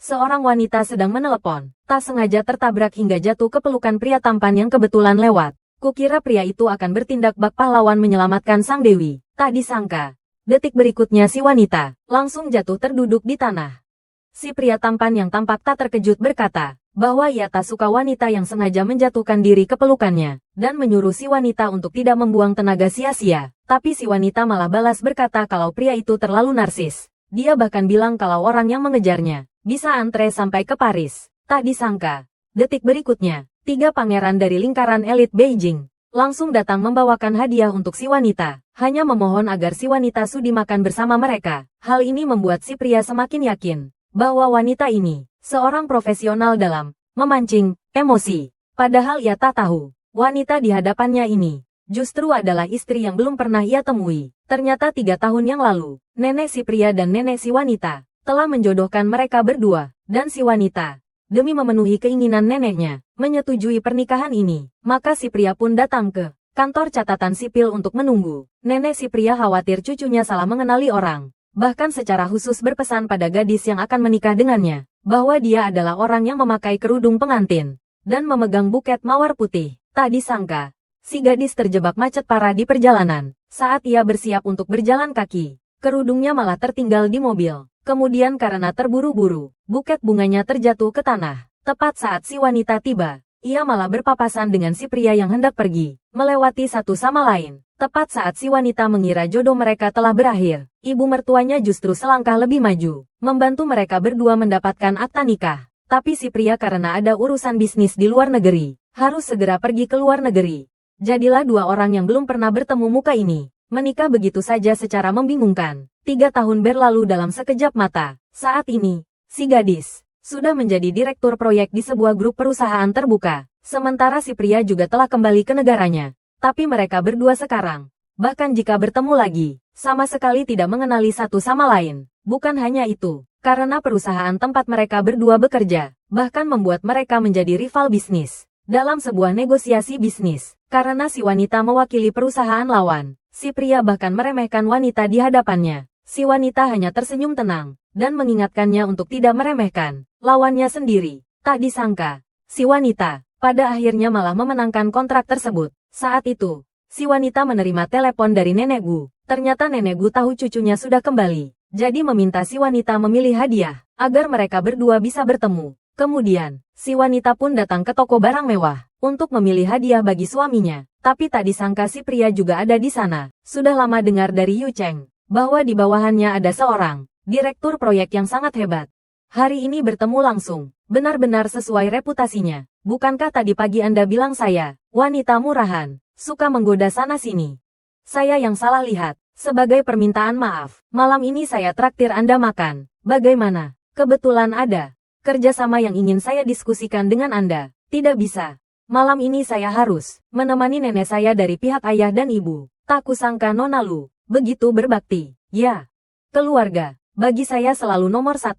Seorang wanita sedang menelepon, tak sengaja tertabrak hingga jatuh ke pelukan pria tampan yang kebetulan lewat. Kukira pria itu akan bertindak bak pahlawan menyelamatkan sang dewi. Tak disangka, detik berikutnya si wanita langsung jatuh terduduk di tanah. Si pria tampan yang tampak tak terkejut berkata bahwa ia tak suka wanita yang sengaja menjatuhkan diri ke pelukannya, dan menyuruh si wanita untuk tidak membuang tenaga sia-sia. Tapi si wanita malah balas berkata kalau pria itu terlalu narsis. Dia bahkan bilang kalau orang yang mengejarnya bisa antre sampai ke Paris. Tak disangka, detik berikutnya, 3 pangeran dari lingkaran elit Beijing langsung datang membawakan hadiah untuk si wanita, hanya memohon agar si wanita sudi makan bersama mereka. Hal ini membuat si pria semakin yakin bahwa wanita ini seorang profesional dalam memancing emosi. Padahal ia tak tahu, wanita di hadapannya ini justru adalah istri yang belum pernah ia temui. Ternyata 3 tahun yang lalu, nenek si pria dan nenek si wanita telah menjodohkan mereka berdua, dan si wanita, demi memenuhi keinginan neneknya, menyetujui pernikahan ini. Maka si pria pun datang ke kantor catatan sipil untuk menunggu. Nenek si pria khawatir cucunya salah mengenali orang, bahkan secara khusus berpesan pada gadis yang akan menikah dengannya, bahwa dia adalah orang yang memakai kerudung pengantin, dan memegang buket mawar putih. Tak disangka, si gadis terjebak macet parah di perjalanan. Saat ia bersiap untuk berjalan kaki, kerudungnya malah tertinggal di mobil. Kemudian karena terburu-buru, buket bunganya terjatuh ke tanah. Tepat saat si wanita tiba, ia malah berpapasan dengan si pria yang hendak pergi, melewati satu sama lain. Tepat saat si wanita mengira jodoh mereka telah berakhir, ibu mertuanya justru selangkah lebih maju, membantu mereka berdua mendapatkan akta nikah. Tapi si pria karena ada urusan bisnis di luar negeri, harus segera pergi ke luar negeri. Jadilah 2 orang yang belum pernah bertemu muka ini menikah begitu saja secara membingungkan. 3 tahun berlalu dalam sekejap mata. Saat ini, si gadis sudah menjadi direktur proyek di sebuah grup perusahaan terbuka. Sementara si pria juga telah kembali ke negaranya. Tapi mereka berdua sekarang, bahkan jika bertemu lagi, sama sekali tidak mengenali satu sama lain. Bukan hanya itu, karena perusahaan tempat mereka berdua bekerja, bahkan membuat mereka menjadi rival bisnis dalam sebuah negosiasi bisnis. Karena si wanita mewakili perusahaan lawan, si pria bahkan meremehkan wanita di hadapannya. Si wanita hanya tersenyum tenang, dan mengingatkannya untuk tidak meremehkan lawannya sendiri. Tak disangka, si wanita pada akhirnya malah memenangkan kontrak tersebut. Saat itu, si wanita menerima telepon dari nenek Gu. Ternyata nenek Gu tahu cucunya sudah kembali, jadi meminta si wanita memilih hadiah, agar mereka berdua bisa bertemu. Kemudian, si wanita pun datang ke toko barang mewah, untuk memilih hadiah bagi suaminya. Tapi tak disangka si pria juga ada di sana. Sudah lama dengar dari Yu Cheng bahwa di bawahannya ada seorang direktur proyek yang sangat hebat. Hari ini bertemu langsung, benar-benar sesuai reputasinya. Bukankah tadi pagi Anda bilang saya, wanita murahan, suka menggoda sana-sini? Saya yang salah lihat. Sebagai permintaan maaf, malam ini saya traktir Anda makan. Bagaimana? Kebetulan ada kerjasama yang ingin saya diskusikan dengan Anda. Tidak bisa. Malam ini saya harus menemani nenek saya dari pihak ayah dan ibu. Tak kusangka Nona Lu begitu berbakti. Ya, keluarga bagi saya selalu nomor 1.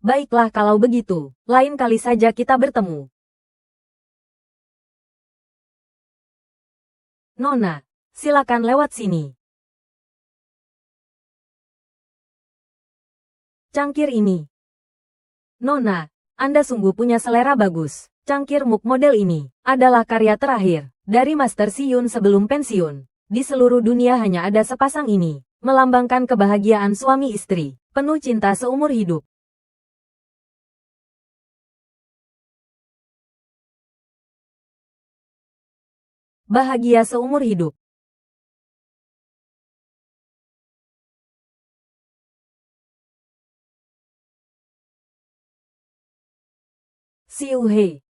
Baiklah kalau begitu, lain kali saja kita bertemu. Nona, silakan lewat sini. Cangkir ini. Nona, Anda sungguh punya selera bagus. Cangkir muk model ini adalah karya terakhir dari Master Xi Yun sebelum pensiun. Di seluruh dunia hanya ada sepasang ini, melambangkan kebahagiaan suami istri, penuh cinta seumur hidup. Bahagia seumur hidup. Xiu He.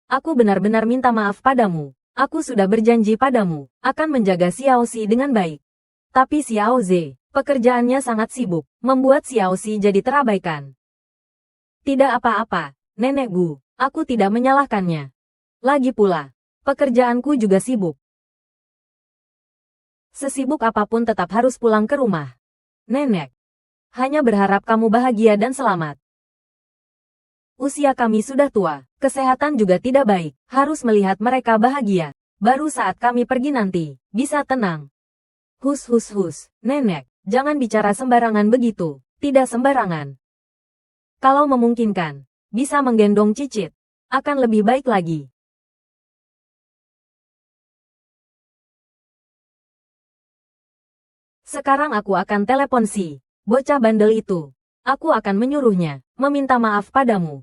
Aku benar-benar minta maaf padamu. Aku sudah berjanji padamu, akan menjaga Xiao Xi dengan baik. Tapi Xiao Ze, pekerjaannya sangat sibuk, membuat Xiao Xi jadi terabaikan. Tidak apa-apa, Nenek Gu, aku tidak menyalahkannya. Lagi pula, pekerjaanku juga sibuk. Sesibuk apapun tetap harus pulang ke rumah. Nenek, hanya berharap kamu bahagia dan selamat. Usia kami sudah tua, kesehatan juga tidak baik, harus melihat mereka bahagia. Baru saat kami pergi nanti, bisa tenang. Hus, nenek, jangan bicara sembarangan begitu, tidak sembarangan. Kalau memungkinkan, bisa menggendong Cicit. Akan lebih baik lagi. Sekarang aku akan telepon si bocah bandel itu. Aku akan menyuruhnya meminta maaf padamu.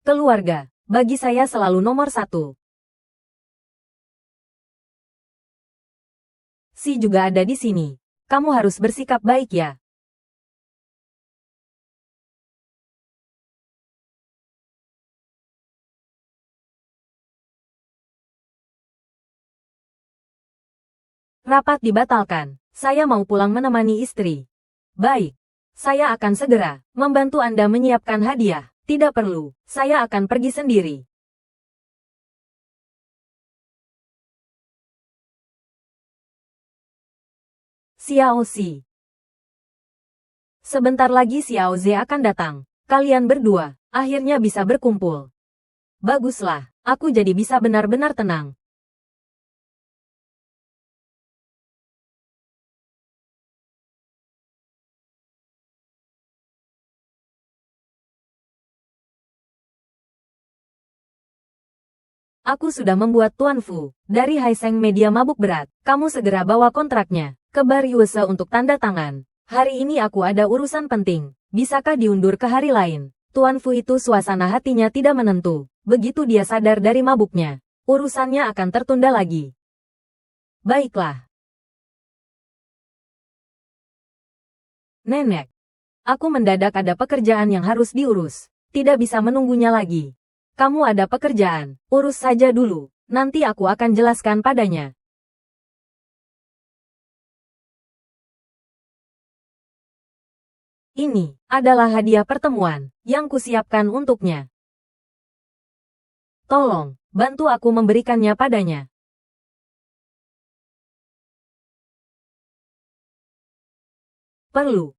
Keluarga, bagi saya selalu nomor satu. Si juga ada di sini. Kamu harus bersikap baik ya. Rapat dibatalkan. Saya mau pulang menemani istri. Baik. Saya akan segera membantu Anda menyiapkan hadiah. Tidak perlu, saya akan pergi sendiri. Xiao Xi. Sebentar lagi Xiao Ze akan datang. Kalian berdua akhirnya bisa berkumpul. Baguslah, aku jadi bisa benar-benar tenang. Aku sudah membuat Tuan Fu dari Haiseng Media mabuk berat. Kamu segera bawa kontraknya ke Bar Yuese untuk tanda tangan. Hari ini aku ada urusan penting. Bisakah diundur ke hari lain? Tuan Fu itu suasana hatinya tidak menentu. Begitu dia sadar dari mabuknya, urusannya akan tertunda lagi. Baiklah. Nenek, aku mendadak ada pekerjaan yang harus diurus. Tidak bisa menunggunya lagi. Kamu ada pekerjaan, urus saja dulu. Nanti aku akan jelaskan padanya. Ini adalah hadiah pertemuan yang kusiapkan untuknya. Tolong, bantu aku memberikannya padanya. Perlu.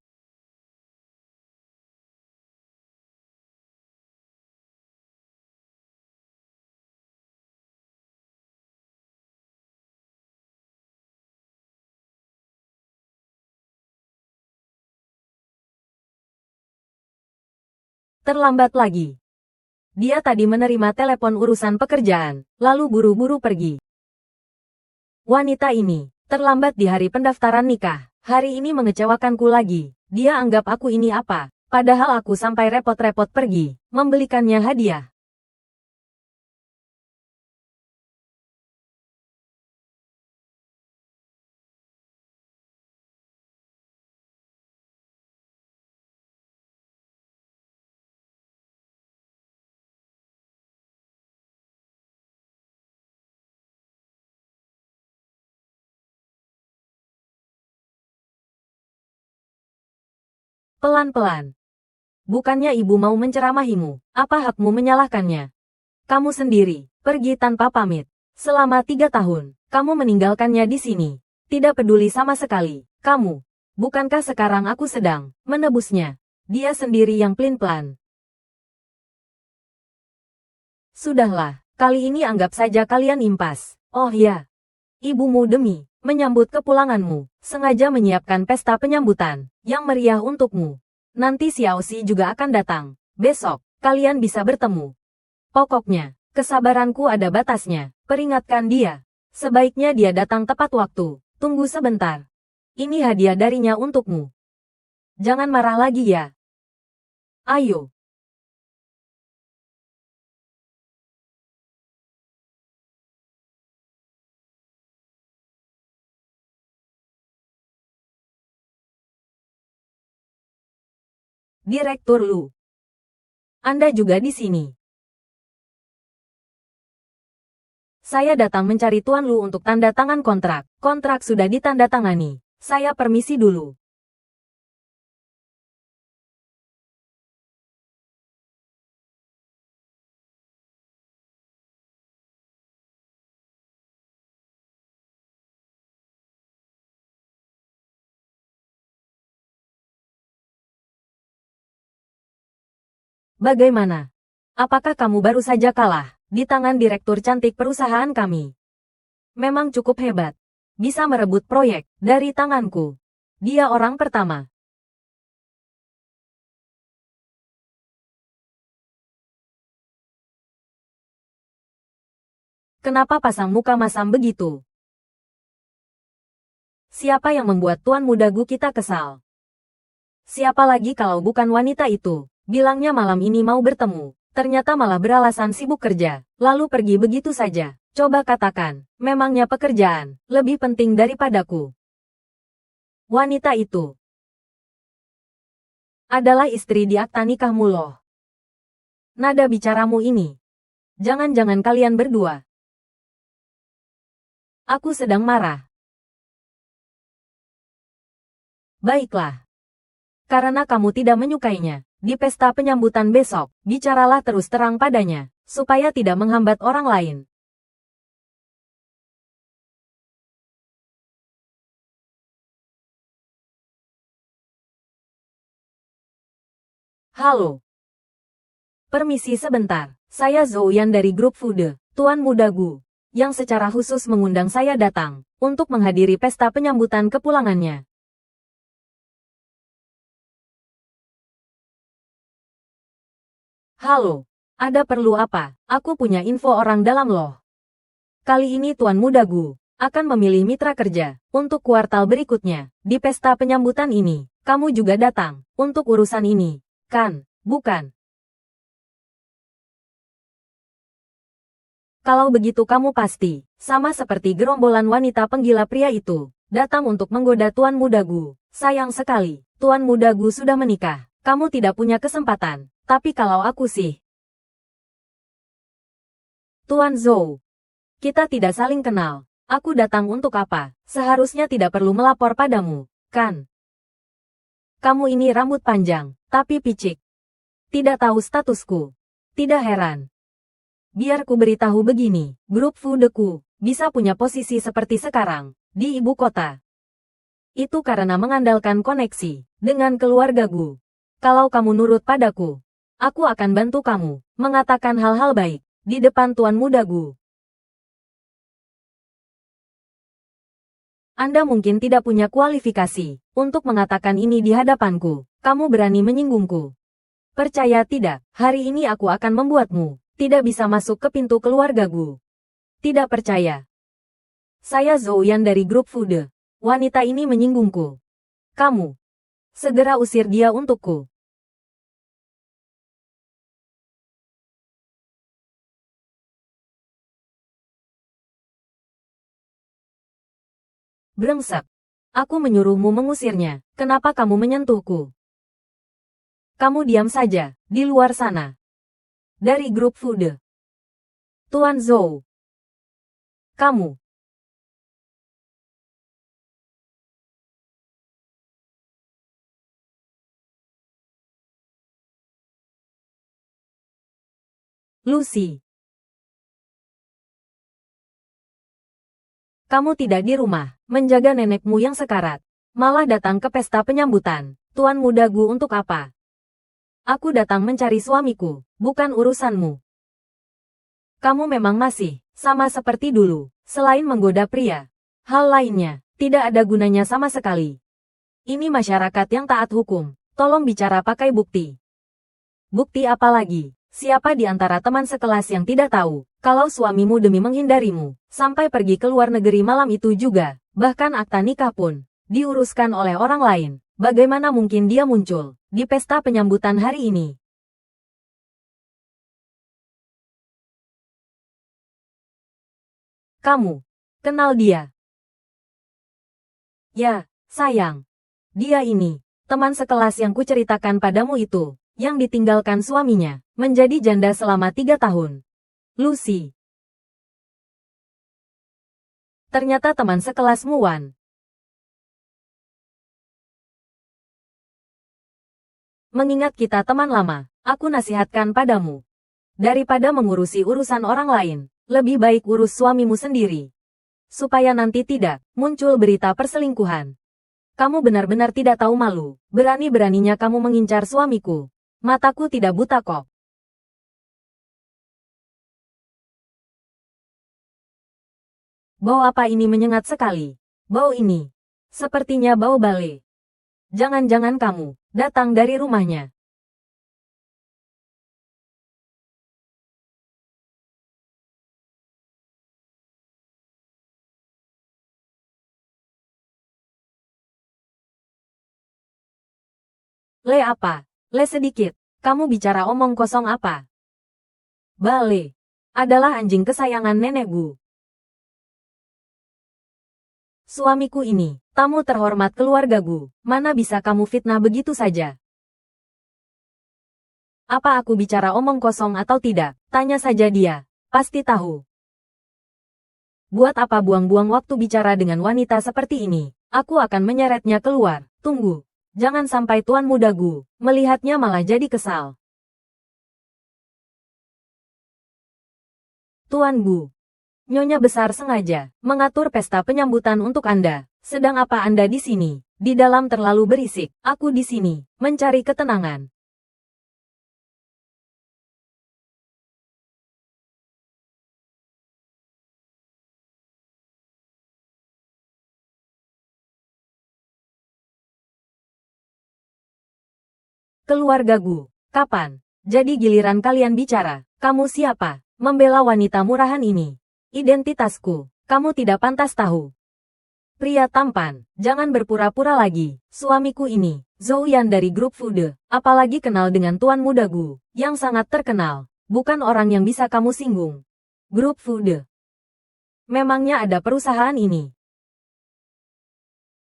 Terlambat lagi. Dia tadi menerima telepon urusan pekerjaan, lalu buru-buru pergi. Wanita ini terlambat di hari pendaftaran nikah. Hari ini mengecewakanku lagi. Dia anggap aku ini apa? Padahal aku sampai repot-repot pergi membelikannya hadiah. Pelan-pelan. Bukannya ibu mau menceramahimu, apa hakmu menyalahkannya? Kamu sendiri, pergi tanpa pamit. Selama 3 tahun, kamu meninggalkannya di sini. Tidak peduli sama sekali. Kamu, bukankah sekarang aku sedang menebusnya? Dia sendiri yang pelin-pelan. Sudahlah, kali ini anggap saja kalian impas. Oh ya, ibumu demi menyambut kepulanganmu, sengaja menyiapkan pesta penyambutan yang meriah untukmu. Nanti Xiaoxi juga akan datang. Besok, kalian bisa bertemu. Pokoknya, kesabaranku ada batasnya. Peringatkan dia. Sebaiknya dia datang tepat waktu. Tunggu sebentar. Ini hadiah darinya untukmu. Jangan marah lagi ya. Ayo. Direktur Lu. Anda juga di sini. Saya datang mencari Tuan Lu untuk tanda tangan kontrak. Kontrak sudah ditandatangani. Saya permisi dulu. Bagaimana? Apakah kamu baru saja kalah di tangan direktur cantik perusahaan kami? Memang cukup hebat. Bisa merebut proyek dari tanganku. Dia orang pertama. Kenapa pasang muka masam begitu? Siapa yang membuat Tuan Muda Gu kita kesal? Siapa lagi kalau bukan wanita itu? Bilangnya malam ini mau bertemu. Ternyata malah beralasan sibuk kerja. Lalu pergi begitu saja. Coba katakan, memangnya pekerjaan lebih penting daripadaku? Wanita itu adalah istri di akta nikahmu loh. Nada bicaramu ini. Jangan-jangan kalian berdua. Aku sedang marah. Baiklah. Karena kamu tidak menyukainya, di pesta penyambutan besok, bicaralah terus terang padanya, supaya tidak menghambat orang lain. Halo. Permisi sebentar, saya Zhou Yan dari grup Fude, Tuan Muda Gu, yang secara khusus mengundang saya datang, untuk menghadiri pesta penyambutan kepulangannya. Halo, ada perlu apa? Aku punya info orang dalam loh. Kali ini Tuan Muda Gu akan memilih mitra kerja untuk kuartal berikutnya. Di pesta penyambutan ini, kamu juga datang untuk urusan ini, kan? Bukan? Kalau begitu kamu pasti, sama seperti gerombolan wanita penggila pria itu, datang untuk menggoda Tuan Muda Gu. Sayang sekali, Tuan Muda Gu sudah menikah. Kamu tidak punya kesempatan. Tapi kalau aku sih, Tuan Zhou, kita tidak saling kenal. Aku datang untuk apa? Seharusnya tidak perlu melapor padamu, kan? Kamu ini rambut panjang, tapi picik. Tidak tahu statusku. Tidak heran. Biar ku beritahu begini, grup Fudeku bisa punya posisi seperti sekarang, di ibu kota. Itu karena mengandalkan koneksi dengan keluarga Gu. Kalau kamu nurut padaku, aku akan bantu kamu mengatakan hal-hal baik di depan Tuan Muda Gu. Anda mungkin tidak punya kualifikasi untuk mengatakan ini di hadapanku. Kamu berani menyinggungku. Percaya tidak, hari ini aku akan membuatmu tidak bisa masuk ke pintu keluarga Gu. Tidak percaya. Saya Zhou Yan dari grup Fude. Wanita ini menyinggungku. Kamu segera usir dia untukku. Brengsek. Aku menyuruhmu mengusirnya. Kenapa kamu menyentuhku? Kamu diam saja, di luar sana. Dari grup Fude. Tuan Zhou. Kamu. Lucy. Kamu tidak di rumah, menjaga nenekmu yang sekarat. Malah datang ke pesta penyambutan. Tuan Muda Gu untuk apa? Aku datang mencari suamiku, bukan urusanmu. Kamu memang masih sama seperti dulu, selain menggoda pria. Hal lainnya, tidak ada gunanya sama sekali. Ini masyarakat yang taat hukum, tolong bicara pakai bukti. Bukti apa lagi? Siapa di antara teman sekelas yang tidak tahu, kalau suamimu demi menghindarimu, sampai pergi ke luar negeri malam itu juga, bahkan akta nikah pun, diuruskan oleh orang lain. Bagaimana mungkin dia muncul di pesta penyambutan hari ini? Kamu kenal dia? Ya, sayang. Dia ini, teman sekelas yang kuceritakan padamu itu, yang ditinggalkan suaminya, menjadi janda selama 3 tahun. Lucy. Ternyata teman sekelasmu Wan. Mengingat kita teman lama, aku nasihatkan padamu. Daripada mengurusi urusan orang lain, lebih baik urus suamimu sendiri. Supaya nanti tidak muncul berita perselingkuhan. Kamu benar-benar tidak tahu malu. Berani-beraninya kamu mengincar suamiku. Mataku tidak buta kok. Bau apa ini menyengat sekali. Bau ini. Sepertinya bau bale. Jangan-jangan kamu datang dari rumahnya. Le apa? Le sedikit. Kamu bicara omong kosong apa? Bale. Adalah anjing kesayangan nenek Gu. Suamiku ini, tamu terhormat keluarga Gu. Mana bisa kamu fitnah begitu saja? Apa aku bicara omong kosong atau tidak? Tanya saja dia. Pasti tahu. Buat apa buang-buang waktu bicara dengan wanita seperti ini? Aku akan menyeretnya keluar. Tunggu. Jangan sampai Tuan Muda Gu melihatnya malah jadi kesal. Tuan Gu, Nyonya besar sengaja mengatur pesta penyambutan untuk Anda. Sedang apa Anda di sini? Di dalam terlalu berisik. Aku di sini mencari ketenangan. Keluarga Gu, kapan? Jadi giliran kalian bicara. Kamu siapa? Membela wanita murahan ini. Identitasku. Kamu tidak pantas tahu. Pria tampan, jangan berpura-pura lagi. Suamiku ini, Zhou Yan dari grup Fude, apalagi kenal dengan Tuan Muda Gu, yang sangat terkenal. Bukan orang yang bisa kamu singgung. Grup Fude. Memangnya ada perusahaan ini?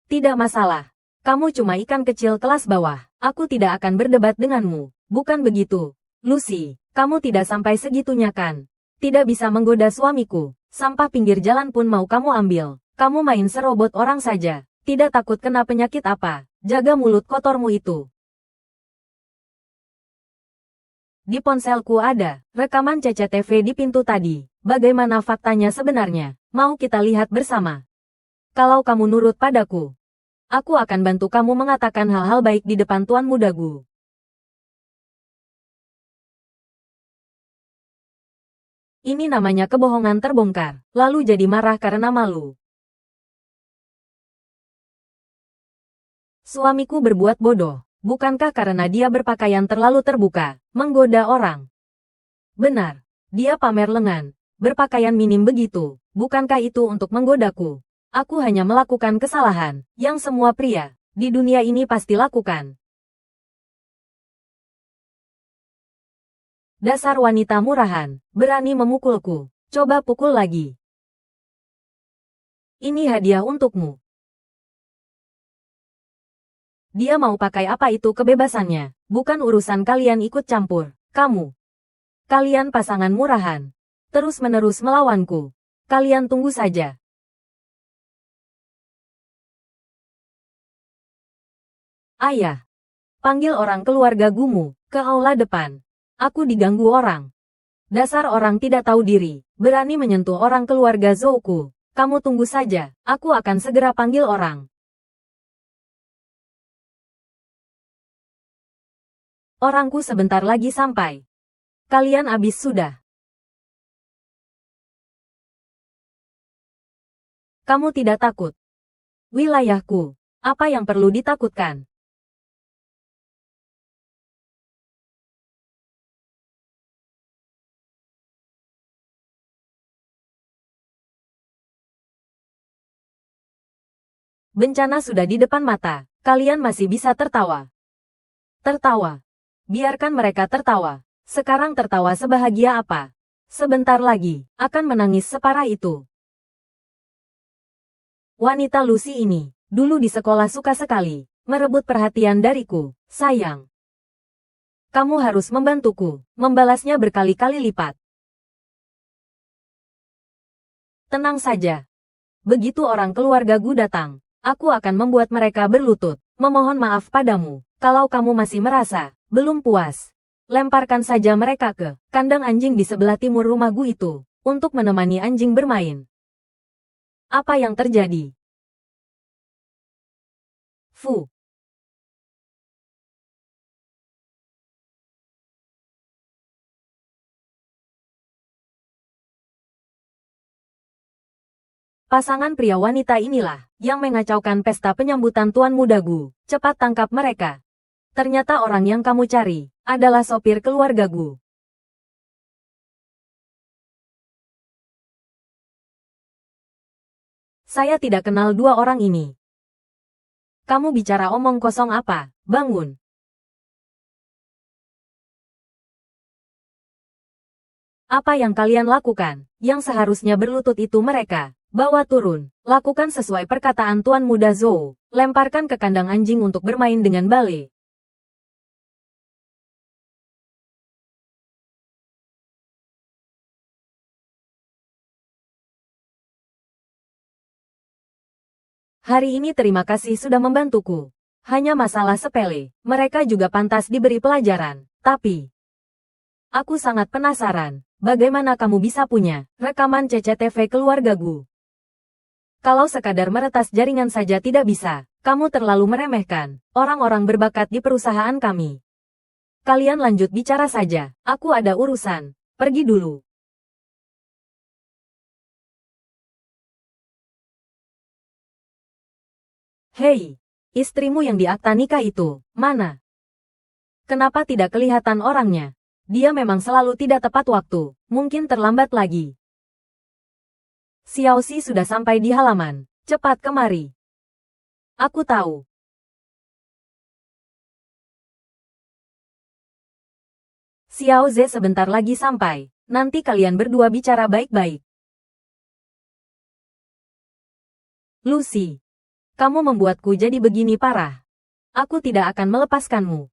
Tidak masalah. Kamu cuma ikan kecil kelas bawah. Aku tidak akan berdebat denganmu. Bukan begitu. Lucy, kamu tidak sampai segitunya kan? Tidak bisa menggoda suamiku. Sampah pinggir jalan pun mau kamu ambil. Kamu main serobot orang saja. Tidak takut kena penyakit apa? Jaga mulut kotormu itu. Di ponselku ada rekaman CCTV di pintu tadi. Bagaimana faktanya sebenarnya? Mau kita lihat bersama. Kalau kamu nurut padaku, aku akan bantu kamu mengatakan hal-hal baik di depan Tuan Muda Gu. Ini namanya kebohongan terbongkar, lalu jadi marah karena malu. Suamiku berbuat bodoh, bukankah karena dia berpakaian terlalu terbuka, menggoda orang? Benar, dia pamer lengan, berpakaian minim begitu, bukankah itu untuk menggodaku? Aku hanya melakukan kesalahan, yang semua pria di dunia ini pasti lakukan. Dasar wanita murahan, berani memukulku. Coba pukul lagi. Ini hadiah untukmu. Dia mau pakai apa itu kebebasannya, bukan urusan kalian ikut campur. Kamu. Kalian pasangan murahan. Terus-menerus melawanku. Kalian tunggu saja. Ayah. Panggil orang keluarga Gumu ke aula depan. Aku diganggu orang. Dasar orang tidak tahu diri, berani menyentuh orang keluarga Zouku. Kamu tunggu saja, aku akan segera panggil orang. Orangku sebentar lagi sampai. Kalian habis sudah. Kamu tidak takut. Wilayahku. Apa yang perlu ditakutkan? Bencana sudah di depan mata. Kalian masih bisa tertawa. Tertawa. Biarkan mereka tertawa. Sekarang tertawa sebahagia apa? Sebentar lagi, akan menangis separah itu. Wanita Lucy ini, dulu di sekolah suka sekali, merebut perhatian dariku. Sayang. Kamu harus membantuku, membalasnya berkali-kali lipat. Tenang saja. Begitu orang keluarga Gu datang, aku akan membuat mereka berlutut, memohon maaf padamu. Kalau kamu masih merasa belum puas, lemparkan saja mereka ke kandang anjing di sebelah timur rumah Gu itu, untuk menemani anjing bermain. Apa yang terjadi? Fu. Pasangan pria wanita inilah yang mengacaukan pesta penyambutan Tuan Muda Gu. Cepat tangkap mereka. Ternyata orang yang kamu cari adalah sopir keluarga Gu. Saya tidak kenal dua orang ini. Kamu bicara omong kosong apa? Bangun. Apa yang kalian lakukan? Yang seharusnya berlutut itu mereka. Bawa turun. Lakukan sesuai perkataan Tuan Muda Zhou. Lemparkan ke kandang anjing untuk bermain dengan bale. Hari ini terima kasih sudah membantuku. Hanya masalah sepele. Mereka juga pantas diberi pelajaran. Tapi aku sangat penasaran. Bagaimana kamu bisa punya rekaman CCTV keluarga Gu? Kalau sekadar meretas jaringan saja tidak bisa, kamu terlalu meremehkan orang-orang berbakat di perusahaan kami. Kalian lanjut bicara saja, aku ada urusan. Pergi dulu. Hei, istrimu yang di akta nikah itu, mana? Kenapa tidak kelihatan orangnya? Dia memang selalu tidak tepat waktu, mungkin terlambat lagi. Xiaoxi sudah sampai di halaman. Cepat kemari. Aku tahu. Xiao Ze sebentar lagi sampai. Nanti kalian berdua bicara baik-baik. Lucy, kamu membuatku jadi begini parah. Aku tidak akan melepaskanmu.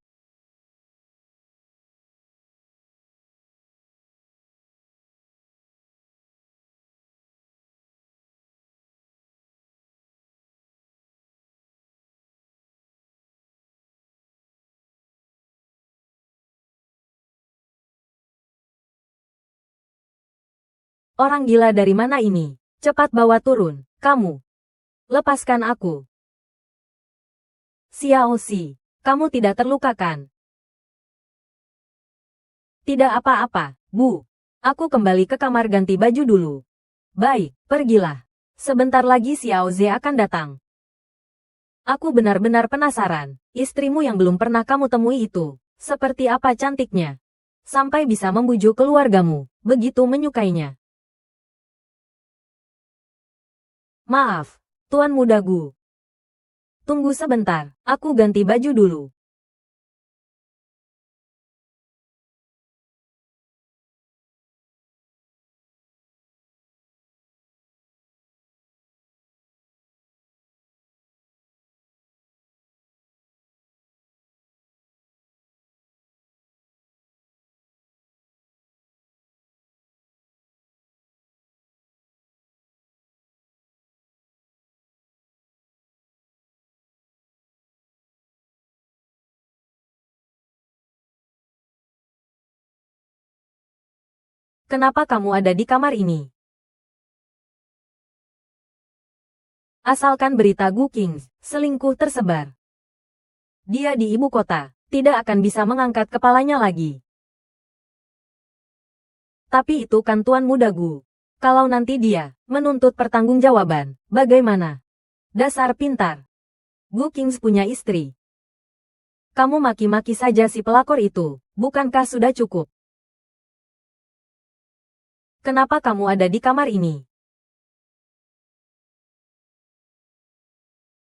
Orang gila dari mana ini? Cepat bawa turun, kamu. Lepaskan aku. Xiaoxi, kamu tidak terluka kan? Tidak apa-apa, Bu. Aku kembali ke kamar ganti baju dulu. Baik, pergilah. Sebentar lagi Xiao Ze akan datang. Aku benar-benar penasaran, istrimu yang belum pernah kamu temui itu, seperti apa cantiknya. Sampai bisa membujuk keluargamu, begitu menyukainya. Maaf, Tuan Muda Gu. Tunggu sebentar, aku ganti baju dulu. Kenapa kamu ada di kamar ini? Asalkan berita Gu King, selingkuh tersebar. Dia di ibu kota, tidak akan bisa mengangkat kepalanya lagi. Tapi itu kan Tuan Muda Gu. Kalau nanti dia menuntut pertanggungjawaban, bagaimana? Dasar pintar. Gu King punya istri. Kamu maki-maki saja si pelakor itu, bukankah sudah cukup? Kenapa kamu ada di kamar ini?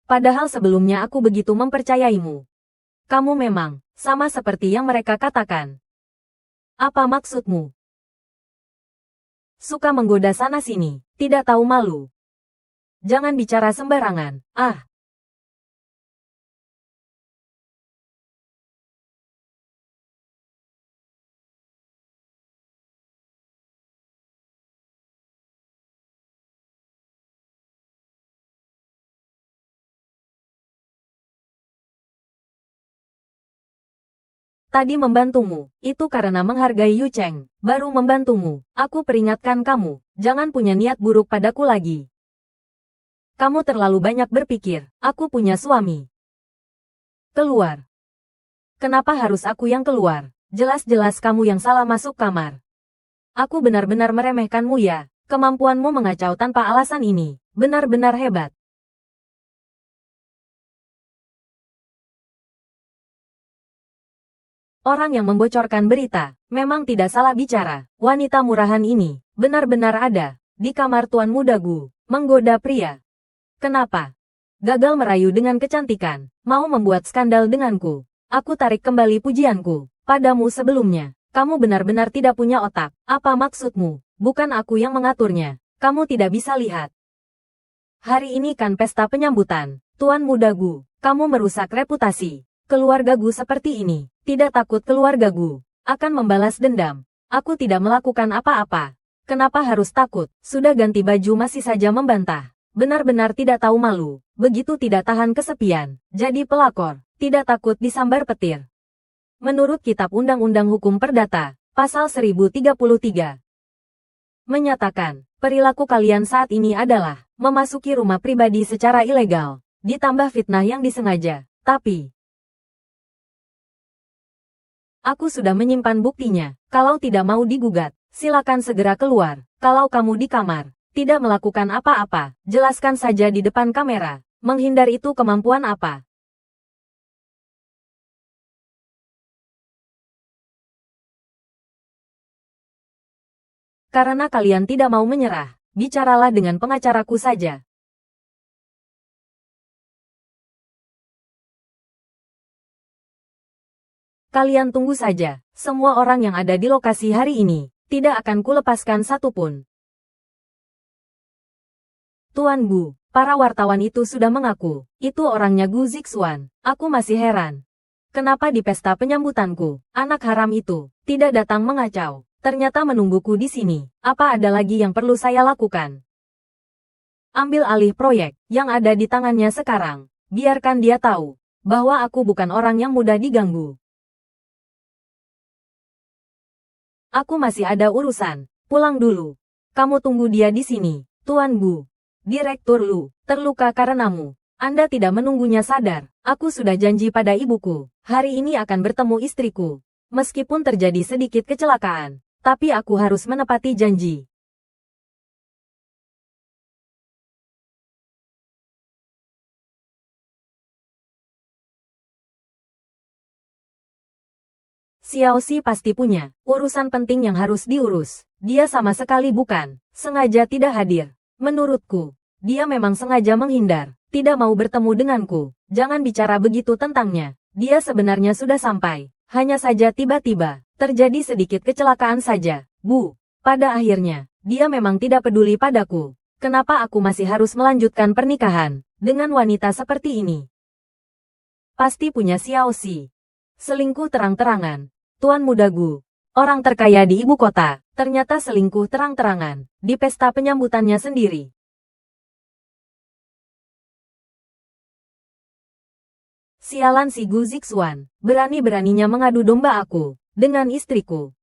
Padahal sebelumnya aku begitu mempercayaimu. Kamu memang sama seperti yang mereka katakan. Apa maksudmu? Suka menggoda sana-sini, tidak tahu malu. Jangan bicara sembarangan, ah. Tadi membantumu, itu karena menghargai Yu Cheng, baru membantumu. Aku peringatkan kamu, jangan punya niat buruk padaku lagi. Kamu terlalu banyak berpikir, aku punya suami. Keluar. Kenapa harus aku yang keluar? Jelas-jelas kamu yang salah masuk kamar. Aku benar-benar meremehkanmu ya. Kemampuanmu mengacau tanpa alasan ini benar-benar hebat. Orang yang membocorkan berita memang tidak salah bicara. Wanita murahan ini benar-benar ada di kamar Tuan Muda Gu, menggoda pria. Kenapa? Gagal merayu dengan kecantikan, mau membuat skandal denganku. Aku tarik kembali pujianku padamu sebelumnya. Kamu benar-benar tidak punya otak. Apa maksudmu? Bukan aku yang mengaturnya. Kamu tidak bisa lihat. Hari ini kan pesta penyambutan. Tuan Muda Gu, kamu merusak reputasi keluarga Gu seperti ini. Tidak takut keluarga Gu akan membalas dendam. Aku tidak melakukan apa-apa. Kenapa harus takut? Sudah ganti baju masih saja membantah. Benar-benar tidak tahu malu. Begitu tidak tahan kesepian. Jadi pelakor. Tidak takut disambar petir. Menurut Kitab Undang-Undang Hukum Perdata, Pasal 1033, menyatakan, perilaku kalian saat ini adalah memasuki rumah pribadi secara ilegal, ditambah fitnah yang disengaja. Tapi aku sudah menyimpan buktinya. Kalau tidak mau digugat, silakan segera keluar. Kalau kamu di kamar, tidak melakukan apa-apa, jelaskan saja di depan kamera. Menghindar itu kemampuan apa? Karena kalian tidak mau menyerah, bicaralah dengan pengacaraku saja. Kalian tunggu saja, semua orang yang ada di lokasi hari ini, tidak akan kulepaskan satupun. Tuan Gu, para wartawan itu sudah mengaku, itu orangnya Gu Zixuan. Aku masih heran. Kenapa di pesta penyambutanku, anak haram itu, tidak datang mengacau? Ternyata menungguku di sini. Apa ada lagi yang perlu saya lakukan? Ambil alih proyek yang ada di tangannya sekarang. Biarkan dia tahu bahwa aku bukan orang yang mudah diganggu. Aku masih ada urusan. Pulang dulu. Kamu tunggu dia di sini, Tuan Gu. Direktur Lu terluka karenamu. Anda tidak menunggunya sadar. Aku sudah janji pada ibuku. Hari ini akan bertemu istriku. Meskipun terjadi sedikit kecelakaan, tapi aku harus menepati janji. Xiaoxi pasti punya urusan penting yang harus diurus. Dia sama sekali bukan sengaja tidak hadir. Menurutku, dia memang sengaja menghindar, tidak mau bertemu denganku. Jangan bicara begitu tentangnya. Dia sebenarnya sudah sampai. Hanya saja tiba-tiba terjadi sedikit kecelakaan saja. Bu, pada akhirnya, dia memang tidak peduli padaku. Kenapa aku masih harus melanjutkan pernikahan dengan wanita seperti ini? Pasti punya Xiaoxi. Selingkuh terang-terangan. Tuan Muda Gu, orang terkaya di ibu kota, ternyata selingkuh terang-terangan di pesta penyambutannya sendiri. Sialan si Gu Zixuan, berani-beraninya mengadu domba aku dengan istriku.